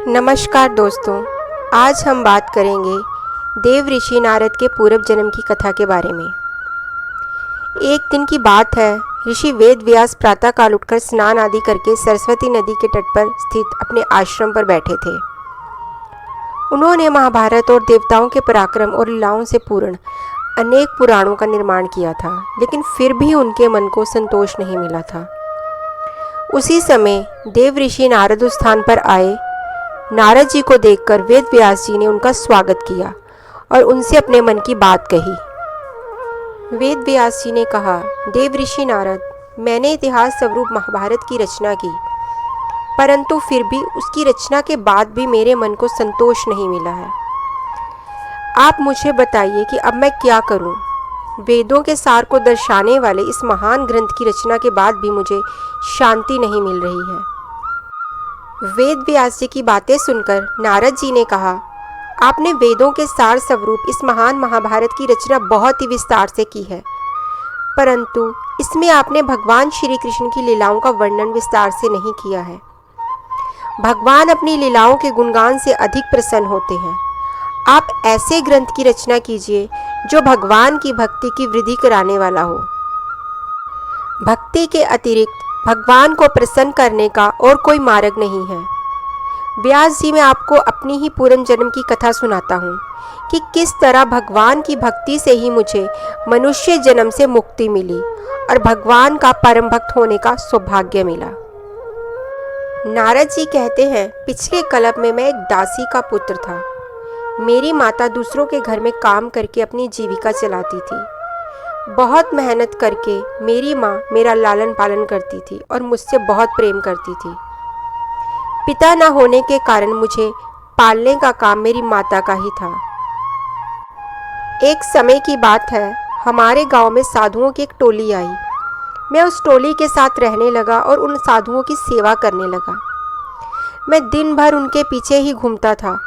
नमस्कार दोस्तों, आज हम बात करेंगे देव ऋषि नारद के पूर्व जन्म की कथा के बारे में। एक दिन की बात है, ऋषि वेद व्यास प्रातःकाल उठकर स्नान आदि करके सरस्वती नदी के तट पर स्थित अपने आश्रम पर बैठे थे। उन्होंने महाभारत और देवताओं के पराक्रम और लीलाओं से पूर्ण अनेक पुराणों का निर्माण किया था, लेकिन फिर भी उनके मन को संतोष नहीं मिला था। उसी समय देव ऋषि नारद उस स्थान पर आए। नारद जी को देखकर वेद व्यास जी ने उनका स्वागत किया और उनसे अपने मन की बात कही। वेद व्यास जी ने कहा, देव ऋषि नारद, मैंने इतिहास स्वरूप महाभारत की रचना की, परंतु फिर भी उसकी रचना के बाद भी मेरे मन को संतोष नहीं मिला है। आप मुझे बताइए कि अब मैं क्या करूं? वेदों के सार को दर्शाने वाले इस महान ग्रंथ की रचना के बाद भी मुझे शांति नहीं मिल रही है। वेद व्यास जी की बातें सुनकर नारद जी ने कहा, आपने वेदों के सार स्वरूप इस महान महाभारत की रचना बहुत ही विस्तार से की है, परंतु इसमें आपने भगवान श्री कृष्ण की लीलाओं का वर्णन विस्तार से नहीं किया है। भगवान अपनी लीलाओं के गुणगान से अधिक प्रसन्न होते हैं। आप ऐसे ग्रंथ की रचना कीजिए जो भगवान की भक्ति की वृद्धि कराने वाला हो। भक्ति के अतिरिक्त भगवान को प्रसन्न करने का और कोई मार्ग नहीं है। व्यास जी, मैं आपको अपनी ही पूर्व जन्म की कथा सुनाता हूँ कि किस तरह भगवान की भक्ति से ही मुझे मनुष्य जन्म से मुक्ति मिली और भगवान का परम भक्त होने का सौभाग्य मिला। नारद जी कहते हैं, पिछले कल्प में मैं एक दासी का पुत्र था। मेरी माता दूसरों के घर में काम करके अपनी जीविका चलाती थी। बहुत मेहनत करके मेरी माँ मेरा लालन पालन करती थी और मुझसे बहुत प्रेम करती थी। पिता न होने के कारण मुझे पालने का काम मेरी माता का ही था। एक समय की बात है, हमारे गांव में साधुओं की एक टोली आई। मैं उस टोली के साथ रहने लगा और उन साधुओं की सेवा करने लगा। मैं दिन भर उनके पीछे ही घूमता था।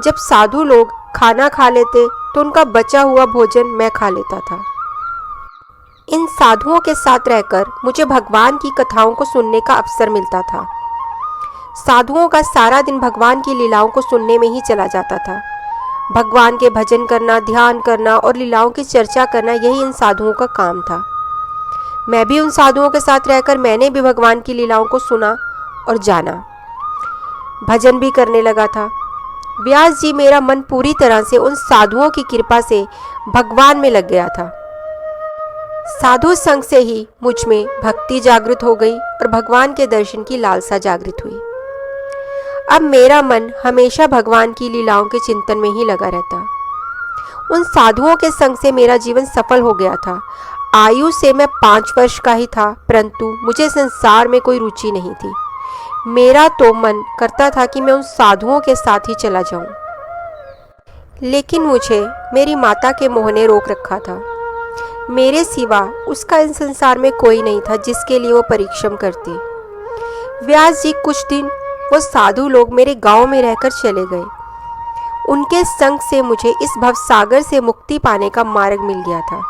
जब साधु लोग खाना खा लेते तो उनका बचा हुआ भोजन मैं खा लेता था। इन साधुओं के साथ रहकर मुझे भगवान की कथाओं को सुनने का अवसर मिलता था। साधुओं का सारा दिन भगवान की लीलाओं को सुनने में ही चला जाता था। भगवान के भजन करना, ध्यान करना और लीलाओं की चर्चा करना, यही इन साधुओं का काम था। मैं भी उन साधुओं के साथ रहकर मैंने भी भगवान की लीलाओं को सुना और जाना। भजन भी करने लगा था। व्यास जी, मेरा मन पूरी तरह से उन साधुओं की कृपा से भगवान में लग गया था। साधु संग से ही मुझ में भक्ति जागृत हो गई और भगवान के दर्शन की लालसा जागृत हुई। अब मेरा मन हमेशा भगवान की लीलाओं के चिंतन में ही लगा रहता। उन साधुओं के संग से मेरा जीवन सफल हो गया था। आयु से मैं 5 वर्ष का ही था, परंतु मुझे संसार में कोई रुचि नहीं थी। मेरा तो मन करता था कि मैं उन साधुओं के साथ ही चला जाऊं, लेकिन मुझे मेरी माता के मोह ने रोक रखा था। मेरे सिवा उसका इस संसार में कोई नहीं था जिसके लिए वो परिश्रम करती। व्यास जी, कुछ दिन वो साधु लोग मेरे गांव में रहकर चले गए। उनके संग से मुझे इस भवसागर से मुक्ति पाने का मार्ग मिल गया था।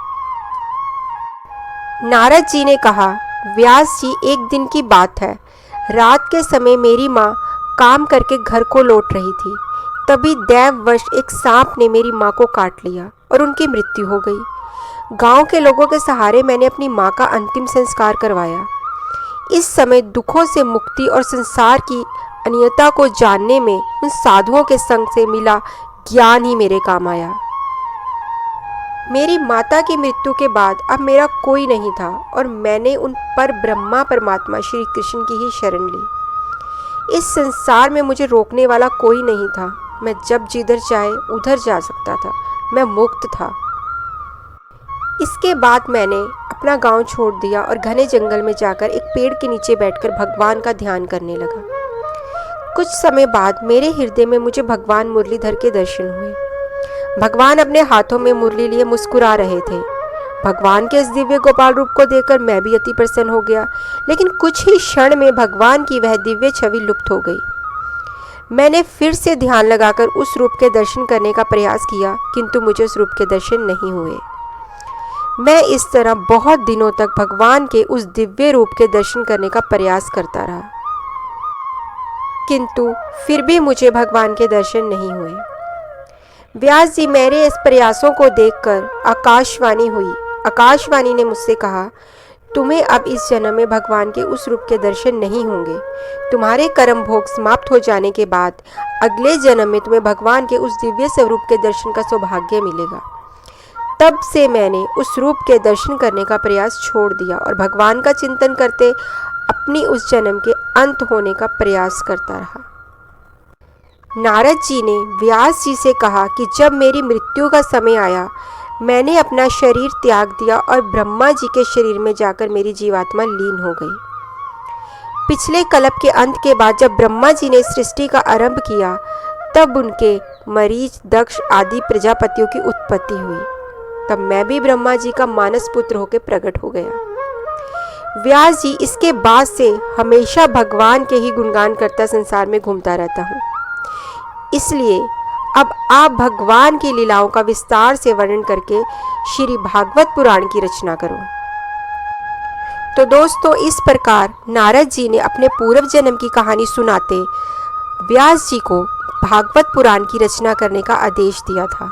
नारद जी ने कहा, व्यास जी, एक दिन की बात है। रात के समय मेरी माँ काम करके घर को लौट रही थी। तभी दैववश एक सांप ने मेरी माँ को काट लिया और उनकी मृत्यु हो गई। गांव के लोगों के सहारे मैंने अपनी माँ का अंतिम संस्कार करवाया। इस समय दुखों से मुक्ति और संसार की अनियता को जानने में उन साधुओं के संग से मिला ज्ञान ही मेरे काम आया। मेरी माता की मृत्यु के बाद अब मेरा कोई नहीं था और मैंने उन पर ब्रह्मा परमात्मा श्री कृष्ण की ही शरण ली। इस संसार में मुझे रोकने वाला कोई नहीं था। मैं जब जिधर चाहे उधर जा सकता था। मैं मुक्त था। इसके बाद मैंने अपना गांव छोड़ दिया और घने जंगल में जाकर एक पेड़ के नीचे बैठकर भगवान का ध्यान करने लगा। कुछ समय बाद मेरे हृदय में मुझे भगवान मुरलीधर के दर्शन हुए। भगवान अपने हाथों में मुरली लिए मुस्कुरा रहे थे। भगवान के इस दिव्य गोपाल रूप को देखकर मैं भी अति प्रसन्न हो गया, लेकिन कुछ ही क्षण में भगवान की वह दिव्य छवि लुप्त हो गई। मैंने फिर से ध्यान लगाकर उस रूप के दर्शन करने का प्रयास किया, किंतु मुझे उस रूप के दर्शन नहीं हुए। मैं इस तरह बहुत दिनों तक भगवान के उस दिव्य रूप के दर्शन करने का प्रयास करता रहा, किंतु फिर भी मुझे भगवान के दर्शन नहीं हुए। व्यास जी, मेरे इस प्रयासों को देखकर आकाशवाणी ने मुझसे कहा, तुम्हें अब इस जन्म में भगवान के उस रूप के दर्शन नहीं होंगे। तुम्हारे कर्म भोग समाप्त हो जाने के बाद अगले जन्म में तुम्हें भगवान के उस दिव्य स्वरूप के दर्शन का सौभाग्य मिलेगा। तब से मैंने उस रूप के दर्शन करने का प्रयास छोड़ दिया और भगवान का चिंतन करते अपनी उस जन्म के अंत होने का प्रयास करता रहा। नारद जी ने व्यास जी से कहा कि जब मेरी मृत्यु का समय आया, मैंने अपना शरीर त्याग दिया और ब्रह्मा जी के शरीर में जाकर मेरी जीवात्मा लीन हो गई। पिछले कल्प के अंत के बाद जब ब्रह्मा जी ने सृष्टि का आरंभ किया, तब उनके मरीच, दक्ष आदि प्रजापतियों की उत्पत्ति हुई। तब मैं भी ब्रह्मा जी का मानस पुत्र होकर प्रकट हो गया। व्यास जी, इसके बाद से हमेशा भगवान के ही गुणगान करता संसार में घूमता रहता हूँ। इसलिए अब आप भगवान की लीलाओं का विस्तार से वर्णन करके श्री भागवत पुराण की रचना करो। तो दोस्तों, इस प्रकार नारद जी ने अपने पूर्व जन्म की कहानी सुनाते व्यास जी को भागवत पुराण की रचना करने का आदेश दिया था।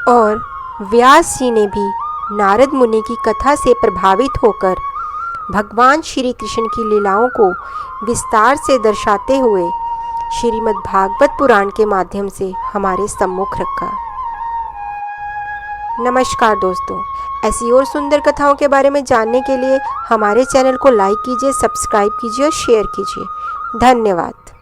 और व्यास जी ने भी नारद मुनि की कथा से प्रभावित होकर भगवान श्री कृष्ण की लीलाओं को विस्तार से दर्शाते हुए श्रीमद् भागवत पुराण के माध्यम से हमारे सम्मुख रखा। नमस्कार दोस्तों, ऐसी और सुंदर कथाओं के बारे में जानने के लिए हमारे चैनल को लाइक कीजिए, सब्सक्राइब कीजिए और शेयर कीजिए। धन्यवाद।